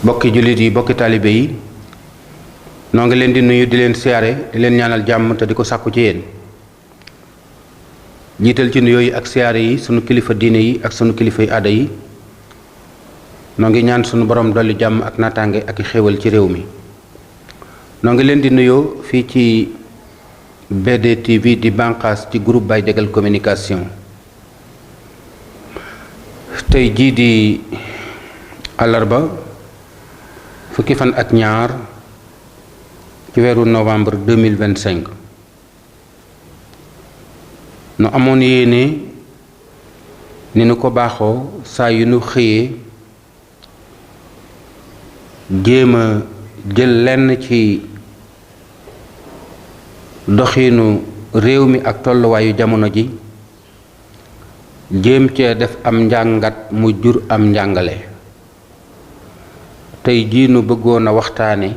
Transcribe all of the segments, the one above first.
bokki jullit yi bokki taalibe yi noo ngi leen di nuyu di leen siyaare di leen ñaanal jàmm te di ko sàkku ci yéen jiital ci nuyoo yi ak siyaare yi sunu kilifa diine yi ak sunu kilifa yi aada yi noo ngi ñaan sunu borom dolli jàmm ak naataange ak i xéewal ci réew mi noo ngi leen di nuyoo fii ci BDTV di bànqaas ci groupe Baye Diagal communication tey jii di àllarba fukki fan ak ñaar ci weeru novembre 2025 nu amoon yéene ni nu ko baaxoo saa yu nu xëyee jéem a jël lenn ci doxinu réew mi ak tolluwaayu jamono ji jéem cee def am njàngat mu jur am njàngale tey jii nu bëggoon a waxtaane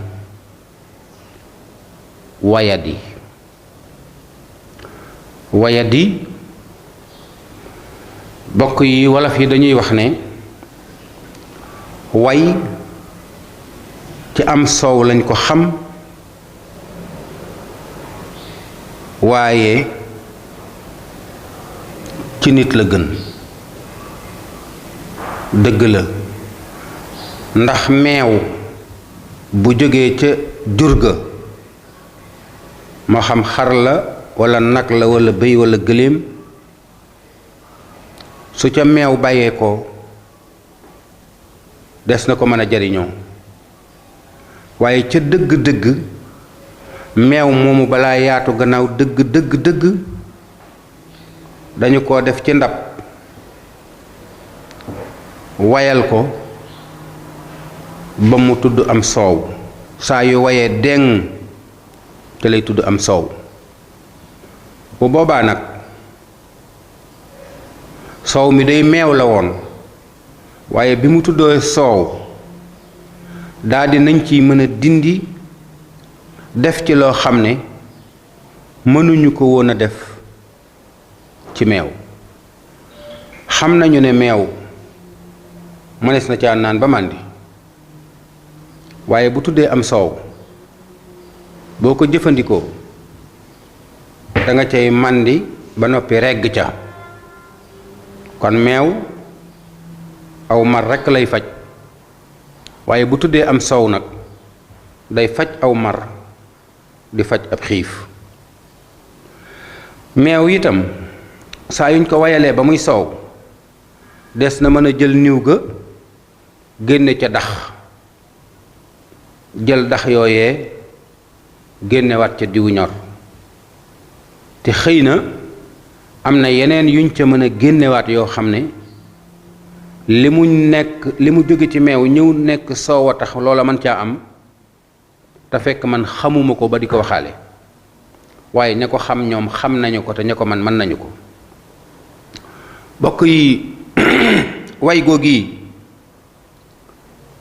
wayadi bokk yi wolof yi dañuy wax ne way ci am soow lañ ko xam waaye ci nit la gën dëgg la ndax meew bu jógee ca jur ga moo xam xar la walla nag la walla bëy walla gëléem su ca meew bàyyee ko des na ko mën a jariñoo waaye ca dëgg-dëgg meew moomu balaa yaatu gannaaw dëgg dañu ko def ci ndab wayal ko ba mu tudd am soow saa yu wayee deng te lay tudd am soow bu boobaa nag soow mi day meew la woon waaye bi mu tuddoo soow daldi nañ ci mën a dindi def ci loo xam ne mënuñu ko woon a def ci meew xam nañu ne meew mënees na caa naan ba màndi waaye bu tuddee am soow boo ko jëfandikoo da nga cay màndi ba noppi regg ca kon meew aw mar rekk lay faj waaye bu tuddee am soow nag day faj aw mar di faj ab xiif meew itam saa yuñ ko wayalee ba muy soow des na mën a jël niw ga génne ca dax jël dax yooyee génnewaat ca diwu ñor te xëy na am na yeneen yuñ ca mën a génnewaat yoo xam ne li mu jóge ci meew ñëw nekk soow a tax loola mën caa am te fekk man xamuma ko ba di ko waxaale waaye ña ko xam ñoom xam nañu ko te ña ko man mën nañu ko bokk yi way googu yi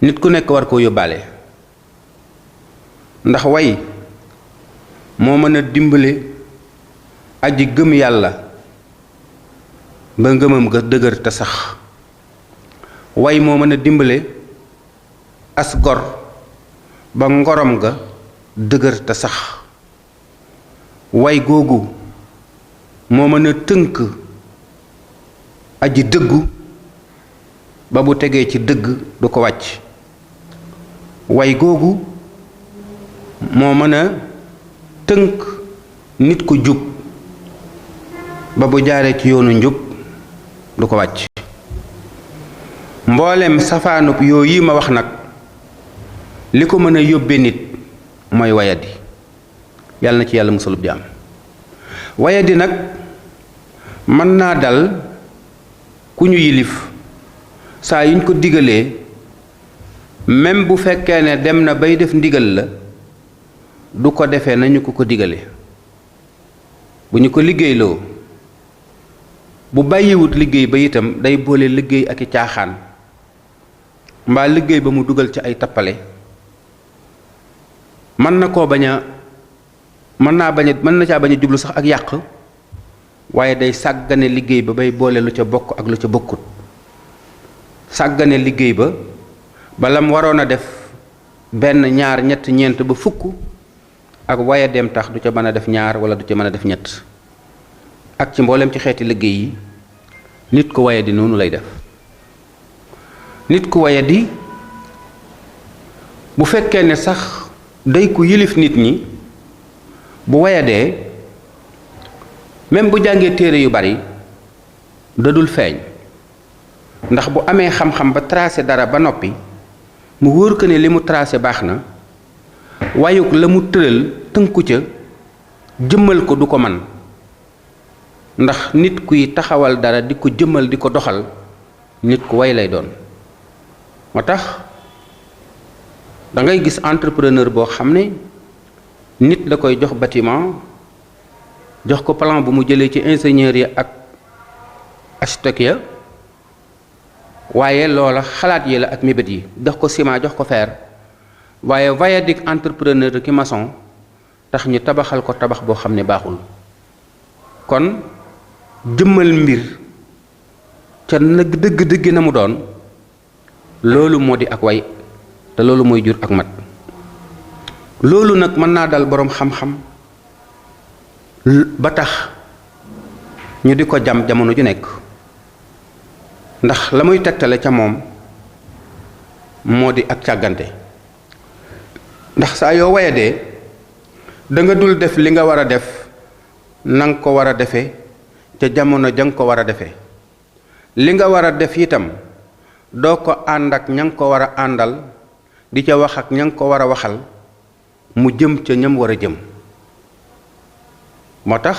nit ku nekk war koo yóbbaale ndax way moo mën a dimbale aji gëm yàlla ba ngëmam ga dëgër te sax way moo mën a dimbale as gor ba ngorom ga dëgër te sax way googu moo mën a tënk aji dëggu ba bu tegee ci dëgg du ko wàcc way googu moo mën a tënk nit ku jub ba bu jaaree ci yoonu njub du ko wàcc mboolem safaanub yooyu yi ma wax nag li ko mën a yóbbe nit mooy wayadi yàlla na ci yàlla musalub jaam wayadi nag mën naa dal ku ñu yilif saa yuñ ko digalee même bu fekkee ne dem na bay def ndigal la du ko defee nañu ko digale bu ñu ko liggéeyloo bu bàyyiwut liggéey ba itam day boole liggéey ak i caaxaan mbaa liggéey ba mu dugal ci ay tappale mën na caa bañ a jublu sax ak yàq waaye day sàggane liggéey ba bay boole lu ca bokk ak lu ca bokkut sàggane liggéey ba balam waroon a def benn ñaar ñett ñeent ba fukk ak wayadeem tax du ca mën a def ñaar wala du ca mën a def ñett ak ci mboolem ci xeeti liggéey yi nit ku wayadi noonu lay def. nit ku wayadi bu fekkee ne sax day ku yilif nit ñi bu wayadee même bu jàngee téere yu bari dadul feeñ ndax bu amee xam-xam ba tracé dara ba noppi mu wóor ko ne li mu tracé baax na wayuk la mu tëral tënku ca jëmmal ko du ko man ndax nit kuy taxawal dara di ko jëmmal di ko doxal nit ku way lay doon. moo tax da ngay gis entrepreneur boo xam ne nit la koy jox bâtiment jox ko plan bu mu jëlee ci ingénieur yi ak architecte ya waaye loola xalaat yi la ak mébét yi jox ko ciment jox ko fer waaye vayadik entrepreneur ki maçon tax ñu tabaxal ko tabax boo xam ne baaxul. kon jëmmal mbir ca nag dëgg-dëgg na mu doon loolu moo di ak way te loolu mooy jur ak mat. loolu nag mën naa dal boroom xam-xam ba tax ñu di ko jam jamono ju nekk ndax la muy tegtale ca moom moo di ak càggante. ndax saa yoo wayadee da nga dul def li nga war a def na nga ko war a defee ca jamono ja nga ko war a defee li nga war a def itam doo ko ànd ak ña nga ko war a àndal di ca wax ak ña nga ko war a waxal mu jëm ca ñam war a jëm. moo tax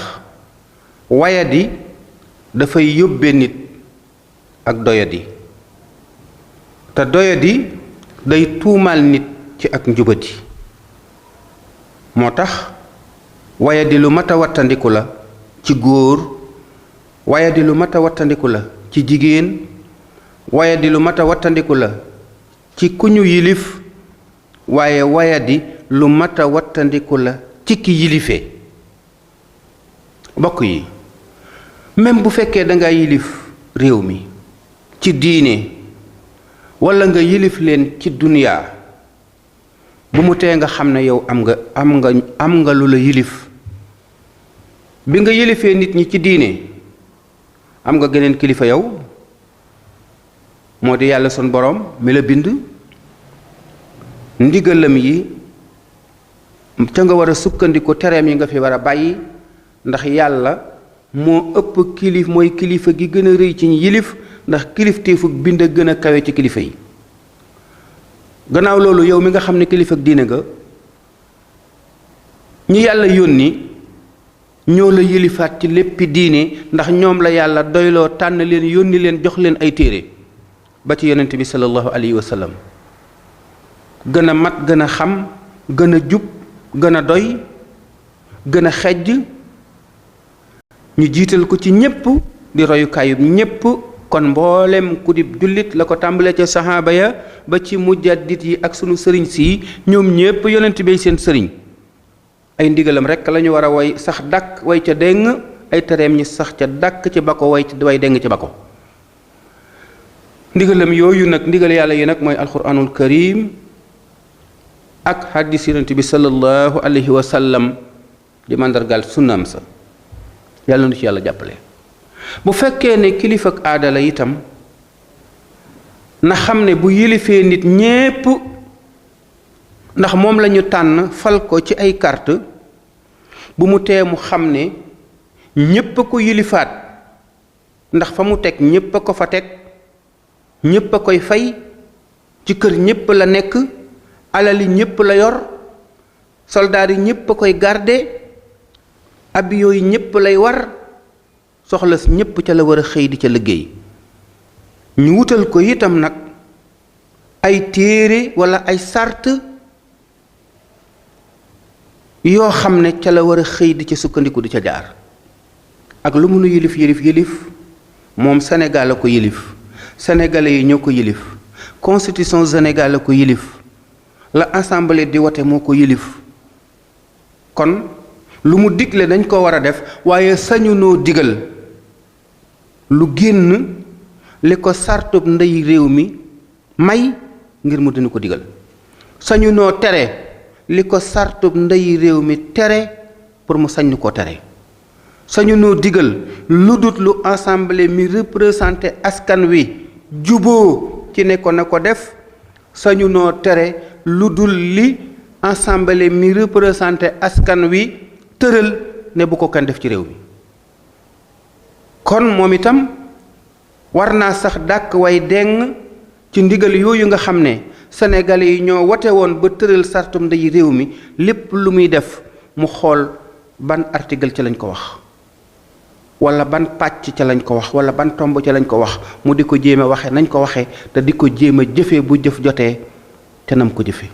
wayadi dafay yóbbe nit ak doyadi te doyadi day tuumaal nit ci ak njubati. moo tax wayadi lu mat a wattandiku la ci góor wayadi lu mat a wattandiku la ci jigéen wayadi lu mat a wattandiku la ci ku ñu yilif waaye wayadi lu mat a wattandiku la ci ki yilifee. bokk yi même bu fekkee da nga yilif réew mi ci diine walla nga yilif leen ci duniyaa bu mu tee nga xam ne yow am nga lu la yilif. bi nga yilifee nit ñi ci diine am nga geneen kilifa yow moo di yàlla sun boroom mi la bind ndigalam yi ca nga war a sukkandiku tereem yi nga fi war a bàyyi ndax yàlla moo ëpp mooy kilifa gi gën a rëy ci ñi yilif ndax kilifteefug bind a gën a kawe ci kilifa yi. gannaaw loolu yow mi nga xam ne kilifa ak diine nga ñi yàlla yónni ñoo la yilifaat ci léppi diine ndax ñoom la yàlla doyloo tànn leen yónni leen jox leen ay téere ba ci yonent bi sallallahu alayhi wa sallam gën a mat gën a xam gën a jub gën a doy gën a xejj ñu jiital ko ci ñépp di royukaayub ñépp. kon mboolem ku di jullit la ko tàmbalee ca saxaaba ya ba ci mujaddit yi ak sunu sëriñ si ñoom ñépp yonent bi seen sëriñ ay ndigalam rekk lañu war a way sax dàkk way ca déng ay tereem ñi sax ca dàkk ci bako way déng ci bako. ndigalam yooyu nag ndigal yàlla yi nag mooy alquranul karim ak hadis yonent bi sallallahu alayhi wa sallam di màndargaal sunnaam sa yàlla nu ci yàlla jàppale. bu fekkee ne kilifa ak aada la itam na xam ne bu yilifee nit ñépp ndax moom lañu tànn fal ko ci ay carte bu mu tee mu xam ne ñépp a ko yilifaat ndax fa mu teg ñépp a ko fa teg ñépp a koy fay ci kër ñépp la nekk alali ñépp la yor soldaar yi ñépp a koy garde avion yi ñépp lay war soxla ñépp ca la war a xëy di ca liggéey ñu wutal ko itam nag ay téere walla ay sart yoo xam ne ca la war a xëy di ca sukkandiku di ca jaar ak lu mënu yilif moom Sénégal a ko yilif sénégalais yi ñoo ko yilif constitution Sénégal a ko yilif la assemblée di wote moo ko yilif kon lu mu digle dañ ko war a def waaye sañu noo digal lu génn li ko sartub ndey réew mi may ngir mu dina ko digal sañu noo tere li ko sartub ndeyi réew mi tere pour mu sañ ko tere. sañu noo digal lu dut lu assemblée mi représenté askan wi juboo ci ne ko na ko def. sañu noo tere lu dul li assemblée mi représenté askan wi tëral ne bu ko kenn def ci réew mi. kon moom itam war naa sax dàkk way deng ci ndigal yooyu nga xam ne sénégalais yi ñoo wote woon ba tëral sartum ndeyi réew mi lépp lu muy def mu xool ban article ca lañ ko wax wala ban pàcc ca lañ ko wax wala ban tomb ca lañ ko wax mu di ko jéem a waxe nañ ko waxee te di ko jéem a jëfee bu jëf jotee te nam ko jëfee.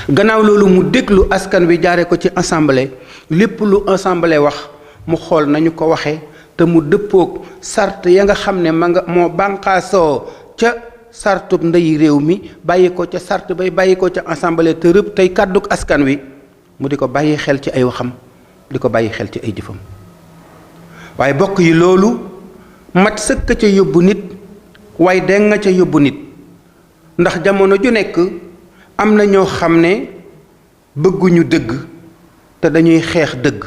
gannaaw loolu mu déglu askan wi jaare ko ci assemblée lépp lu assemblée wax mu xool nañu ko waxee te mu dëppoog sart ya nga xam ne ma nga moo bànqaasoo ca sartub ndeyi réew mi bàyyi ko ca sart bay bàyyi ko ca assemblée te rëbb tey kàdduk askan wi mu di ko bàyyi xel ci ay waxam di ko bàyyi xel ci ay jëfam. waaye bokk yi loolu mat sëkk ca yóbbu nit waaye deng nga ca yóbbu nit ndax jamono ju nekk am na ñoo xam ne bëgguñu dëgg te dañuy xeex dëgg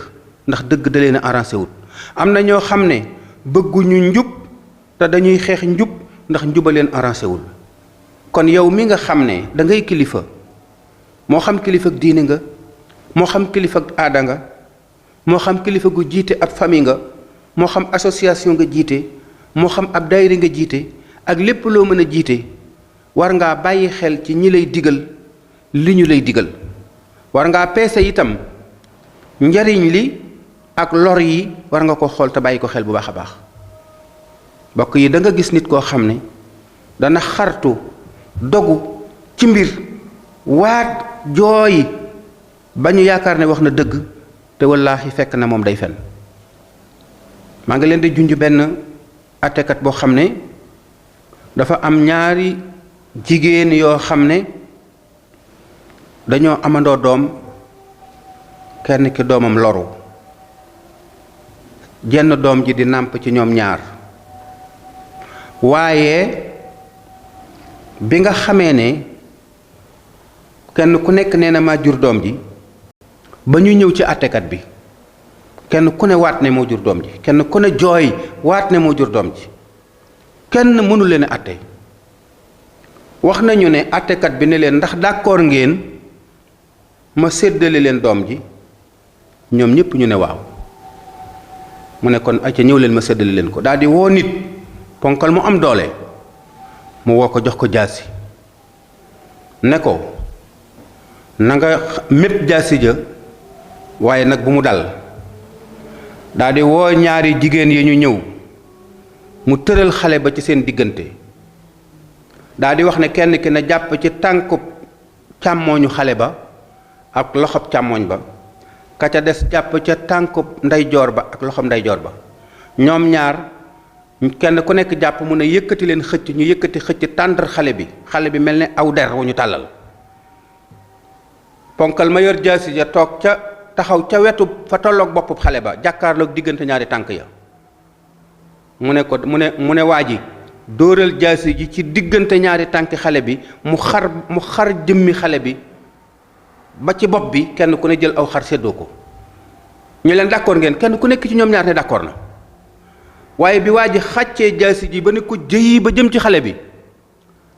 ndax dëgg da leen a arrangé wut. am na ñoo xam ne bëgguñu njub te dañuy xeex njub ndax njuba leen arrangé wul. kon yow mi nga xam ne da ngay kilifa moo xam kilifa ak diine nga moo xam kilifa ak aada nga moo xam kilifa gu jiite ab famille nga moo xam association nga jiite moo xam ab daayira nga jiite ak lépp loo mën a jiite war ngaa bàyyi xel ci ñi lay digal li ñu lay digal. war ngaa peese itam njariñ li ak lor yi war nga ko xool te bàyyi ko xel bu baax a baax. bokk yi da nga gis nit koo xam ne dana xartu dogu ci mbir waat jooy ba ñu yaakaar ne wax na dëgg te wallaahi fekk na moom day fen. maa ngi leen di junj benn attekat boo xam ne dafa am ñaari jigéen yoo xam ne dañoo amandoo doom kenn ki doomam loru jenn doom ji di nàmp ci ñoom ñaar waaye bi nga xamee ne kenn ku nekk nee na maa jur doom ji ba ñu ñëw ci attekat bi kenn ku ne waat ne moo jur doom ji kenn ku ne jooy waat ne moo jur doom ji kenn mënu leen a atte wax nañu ne attekat bi ne leen ndax d'accord ngeen ma séddale leen doom ji ñoom ñépp ñu ne waaw mu ne kon acca ñëw leen ma séddale leen ko daldi woo nit ponkal mu am doole mu woo ko jox ko jaasi ne ko na nga mépp jaasi ja waaye nag bu mu dal daldi woo ñaari jigéen yi ñu ñëw mu tëral xale ba ci seen diggante daldi wax ne kenn ki na jàpp ci tànkub càmmooñu xale ba ak loxob càmmooñ ba ka ca des jàpp ca tànkub ndeyjoor ba ak loxob ndeyjoor ba ñoom ñaar kenn ku nekk jàpp mu ne yëkkati leen xëcc ñu yëkkati xëcc tàndar xale bi mel ne aw der wu ñu tàllal ponkal ma yor jaasi ja toog ca taxaw ca wetu fa tolloog boppub xale ba jàkkaarloog diggante ñaari tànk ya mu ne waa ji dóoral jaasi ji ci diggante ñaari tànki xale bi mu xar jëmmi xale bi ba ci bopp bi kenn ku ne jël aw xar séddoo ko ñu leen d'accord ngeen kenn ku nekk ci ñoom ñaar ne d'accord na waaye bi waa ji xàccee jaasi ji ba ne ko jëyi ba jëm ci xale bi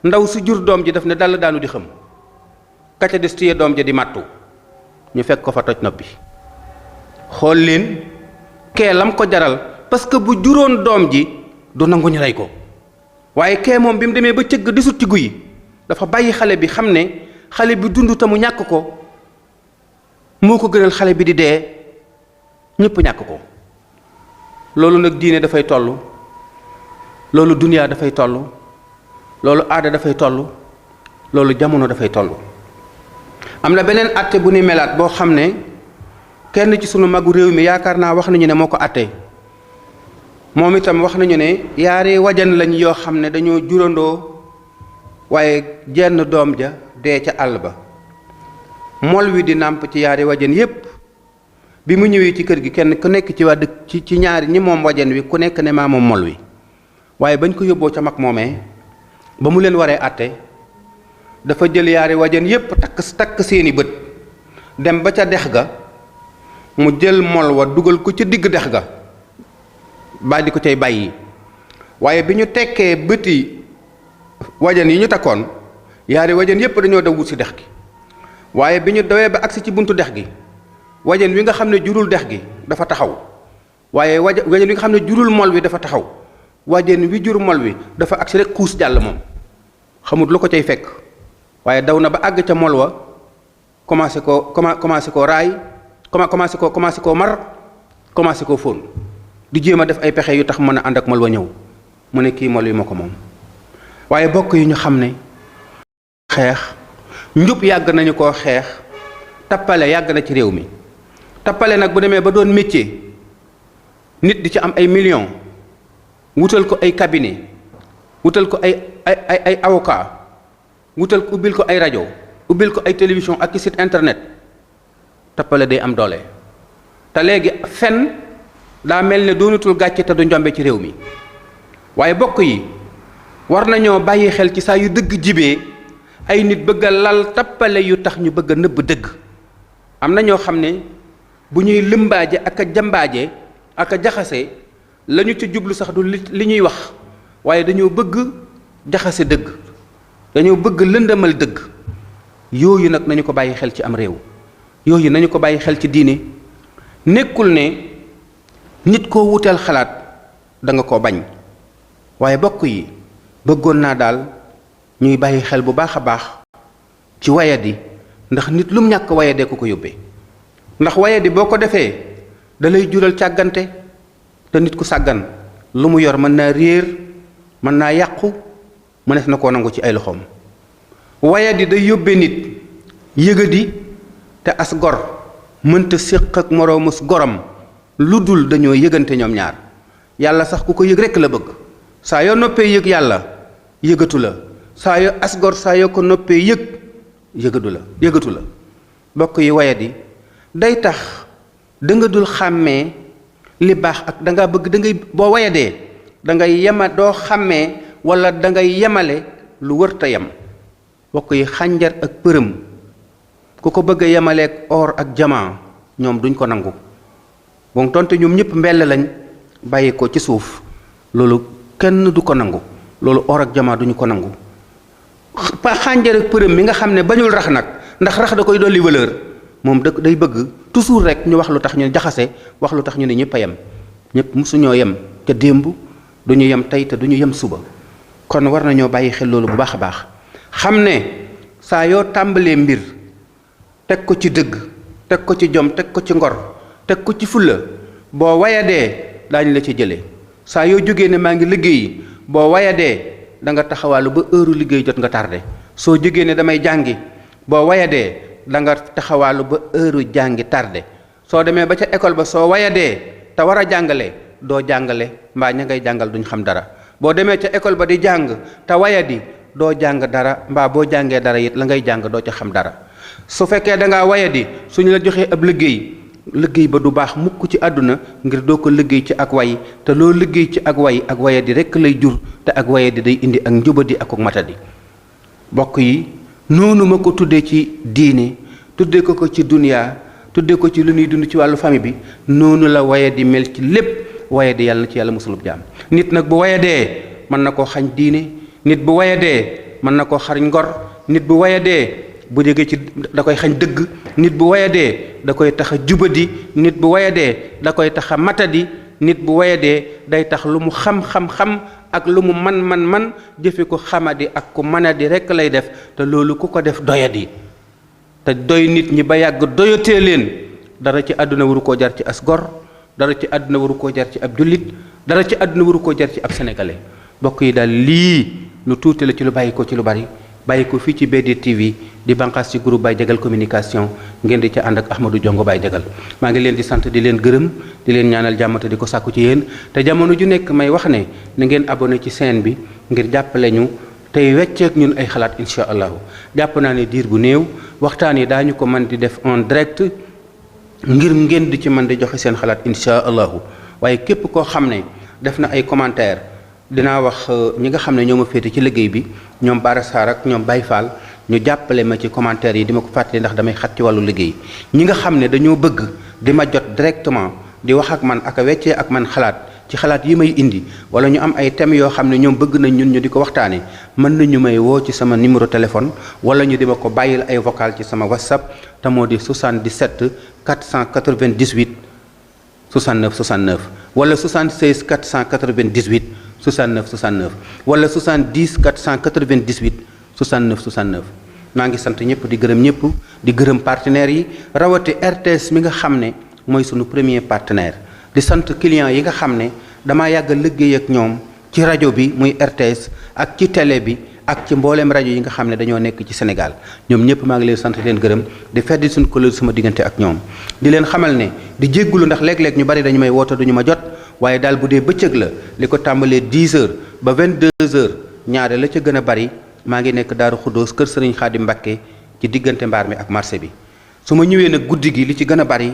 ndaw si jur doom ji daf ne dal daanu di xëm ka ca des téye doom ja di màttu ñu fekk ko fa toj noppi xool leen kee lam ko jaral parce que bu juróon doom ji du nangu ñu rey ko waaye kee moom bi mu demee ba cëgg di sut ci guy dafa bàyyi xale bi xam ne xale bi dund te mu ñàkk ko moo ko gënal xale bi di dee ñépp ñàkk ko. loolu nag diine dafay toll loolu duniyaa dafay toll loolu aada dafay toll loolu jamono dafay toll. am na beneen atte bu ni melaat boo xam ne kenn ci sunu magu réew mi yaakaar naa wax nañu ne moo ko atte moom itam wax nañu ne yaari wajan lañ yoo xam ne dañoo jurandoo waaye jenn doom ja dee ca àll ba mol wi di nàmp ci yaari wajan yépp bi mu ñëwee ci kër gi kenn ku nekk ci waa dëkk ci ñaari ñi moom wajan wi ku nekk ne maa moom mol wi waaye bañ ko yóbboo ca mag moomee ba mu leen waree àtte dafa jël yaari wajan yépp takk seeni bët dem ba ca dex ga mu jël mol wa dugal ko ci digg dex ga ba di ko cay bàyyi waaye bi ñu tekkee bëti wajan yi ñu takkoon yaari wajan yépp dañoo daw wut si dex gi waaye bi ñu dawee ba agsi ci buntu dex gi wajan wi nga xam ne jurul dex gi dafa taxaw waaye wajan wi nga xam ne jurul mol wi dafa taxaw wajan wi jur mol wi dafa agsi rek xuus jàll moom xamut lu ko cay fekk waaye daw na ba àgg ca mol wa commencé koo raay commencé koo mar commencé koo fóon di jéem a def ay pexe yu tax mën a ànd ak mol wa ñëw mu ne kii mol wi ma ko moom waaye bokk yi ñu xam ne xeex njub yàgg nañu koo xeex tappale yàgg na ci réew mi tappale nag bu demee ba doon métier nit di ci am ay millions wutal ko ay cabinet wutal ko ay avocat wutal ko ubbil ko ay rajo ubbil ko ay télévision ak site internet tappale day am doole te léegi fen daa mel ne doonatul gàcce te du njombe ci réew mi waaye bokk yi war nañoo bàyyi xel ci saa yu dëgg jibee ay nit bëgg a lal tappale yu tax ñu bëgg a nëbb dëgg am na ñoo xam ne bu ñuy lëmbaaje ak a jambaaje ak a jaxase lañu ci jublu sax du li ñuy wax waaye dañoo bëgg jaxase dëgg dañoo bëgg lëndëmal dëgg yooyu nag nañu ko bàyyi xel ci am réew yooyu nañu ko bàyyi xel ci diine nekkul ne nit koo wuteel xalaat da nga koo bañ waaye bokk yi bëggoon naa daal ñuy bàyyi xel bu baax a baax ci wayadi ndax nit lum ñàkk wayadee ko yóbbee ndax wayadi boo ko defee da lay jural càggante te nit ku sàggan lu mu yor mën naa réer mën naa yàqu mënees na koo nangu ci ay loxoom wayadi day yóbbee nit yëgadi te as gor mënta séq ak moroomus gorom lu dul dañoo yëgante ñoom ñaar yàlla sax ku ko yëg rekk la bëgg saa yoo noppee yëg yàlla yëgatu la saa yoo as gor saa yoo ko noppee yëgatu la bokk yi wayadi day tax da nga dul xàmmee li baax ak da nga bëgg da ngay boo wayadee da ngay yema doo xàmmee wala da ngay yemale lu wërta yem bokk yi xànjar ak përëm ku ko bëgg a yemaleeg or ak jamaa ñoom duñ ko nangu bon tonte ñoom ñëpp mbell lañ bàyyi ko ci suuf loolu kenn du ko nangu loolu or ak jamaa duñu ko nangu xànjar ak përëm mi nga xam ne bañul rax nag ndax rax da koy dolli valeur moom day bëgg toujours rek ñu wax lu tax ñu jaxase wax lu tax ñu ne ñëpp a yem ñëpp musuñoo yem ca démb duñu yem tey te duñu yem suba kon war nañoo bàyyi xel loolu bu baax a baax xam ne saa yoo tàmbalee mbir teg ko ci dëgg teg ko ci jom teg ko ci ngor teg ko ci fulla boo wayadee daañu la ci jëlee saa yoo jógee ne maa ngi liggéeyi boo wayadee da nga taxawaalu ba heure liggéey jot nga tardé soo jógee ne damay jàngi boo wayadee da nga taxawaalu ba heure jàngi tardé soo demee ba ca école ba soo wayadee te war a jàngale doo jàngale mbaa ña ngay jàngal duñ xam dara boo demee ca école ba di jàng te wayadi doo jàng dara mbaa boo jàngee dara it la ngay jàng doo ca xam dara su fekkee da ngaa wayadi suñu la joxee ab liggéey ba du baax mukk ci àdduna ngir doo ko liggéey ci ak way te loo liggéey ci ak wayadi rekk lay jur te ak wayadi day indi ak njubadi ak matadi bokk yi noonu ma ko tuddee ci diine tuddee ko ci duniyaa tuddee ko ci lu ñuy dund ci wàllu famille bi noonu la wayadi mel ci lépp wayadi yàlla na ci yàlla musulub jaam nit nag bu wayadee mën na koo xañ diine nit bu wayadee mën na koo xañ ngor nit bu wayadee bu jógee ci da koy xañ dëgg nit bu wayadee da koy tax a jubadi nit bu wayadee da koy tax a matadi nit bu wayadee day tax lu mu xam ak lu mu man jëfe ko xamadi ak ku manadi rekk lay def te loolu ku ko def doyadi te doy nit ñi ba yàgg doyatee leen dara ci àdduna waru koo jar ci as gor dara ci àdduna waru koo jar ci ab jullit dara ci àdduna waru koo jar ci ab sénégalais bokk yi daal lii lu tuuti la ci lu bàyyi ko ci lu bari bàyyi ko fii ci BDTV di banqaas ci groupe Baye Diagal communication ngeen di ca ànd ak Ahmadou Diongo Baye Diagal maa ngi leen di sant di leen gërëm di leen ñaanal jàmm te di ko sàkku ci yéen te jamono ju nekk may wax ne na ngeen abonné ci chaîne bi ngir jàppale ñu tey wecceek ñun ay xalaat incha allahu jàpp naa ne diir bu néew waxtaan yi daañu ko mën di def en direct ngir ngeen di ci mën di joxe seen xalaat incha allahu waaye képp koo xam ne def na ay commentaire dinaa wax ñi nga xam ne ñoo ma féete ci liggéey bi ñoom Bara Sarr ak ñoom Baye Fall ñu jàppale ma ci commentaire yi di ma ko fàttali ndax damay xat ci wàllu liggéey. ñi nga xam ne dañoo bëgg di ma jot directement di wax ak man ak a weccee ak man xalaat ci xalaat yi may indi wala ñu am ay thèmes yoo xam ne ñoom bëgg nañ ñun ñu di ko waxtaanee mën nañu may woo ci sama numéro téléphone wala ñu di ma ko bàyyil ay vocal ci sama whatsapp te moo di 77 498 69 69 wala 76 498 69 69 wala 70 498 69 69. maa ngi sant ñëpp di gërëm ñëpp di gërëm partenaires yi rawati RTS mi nga xam ne mooy sunu premier partenaire di sant clients yi nga xam ne damaa yàgg a liggéey ak ñoom ci rajo bi muy RTS ak ci télé bi ak ci mbooleem rajo yi nga xam ne dañoo nekk ci Sénégal ñoom ñëpp maa ngi leen sant leen gërëm di feddi suñu couleur sama diggante ak ñoom di leen xamal ne di jéggulu ndax léeg-léeg ñu bari dañu may woote duñu ma jot waaye daal bu dee bëccëg la li ko tàmbalee 10 heures ba 22 heures ñaare la ca gën a bari maa ngi nekk Daaru Xuddoos kër Sëriñ Xaadim Mbakke ci diggante mbaar mi ak marché bi su ma ñëwee nag guddi gi li ci gën a bari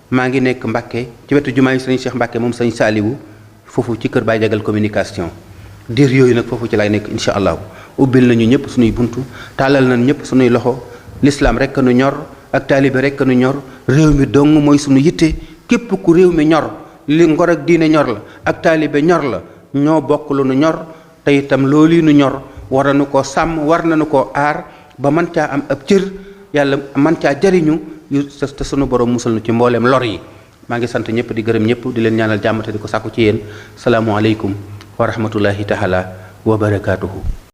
maa ngi nekk Mbakke ci wetu jumaay Sëriñ Cheikh Mbakke moom Sëriñ Saaliwu foofu ci kër Baay Jagal communication diir yooyu nag foofu ci lay nekk incha allahu ubbil nañu ñëpp suñuy buntu tàllal nañ ñëpp suñuy loxo l'islam rek nu ñor ak taalibe rek nu ñor réew mi dong mooy suñu yitte képp ku réew mi ñor li ngor ak diine ñor la ak taalibe ñor la ñoo bokk lu nu ñor te itam loolu nu ñor war nañu koo sàmm war nañu koo aar ba mën caa am ab cër yàlla mën caa jariñu te sunu borom musal nu ci mbooleem lor yi maa ngi sant ñëpp di gërëm ñëpp di leen ñaanal jàmm te di ko sàkku ci yéen salaamualeykum wa rahmatullahi taala wa barakaatuhu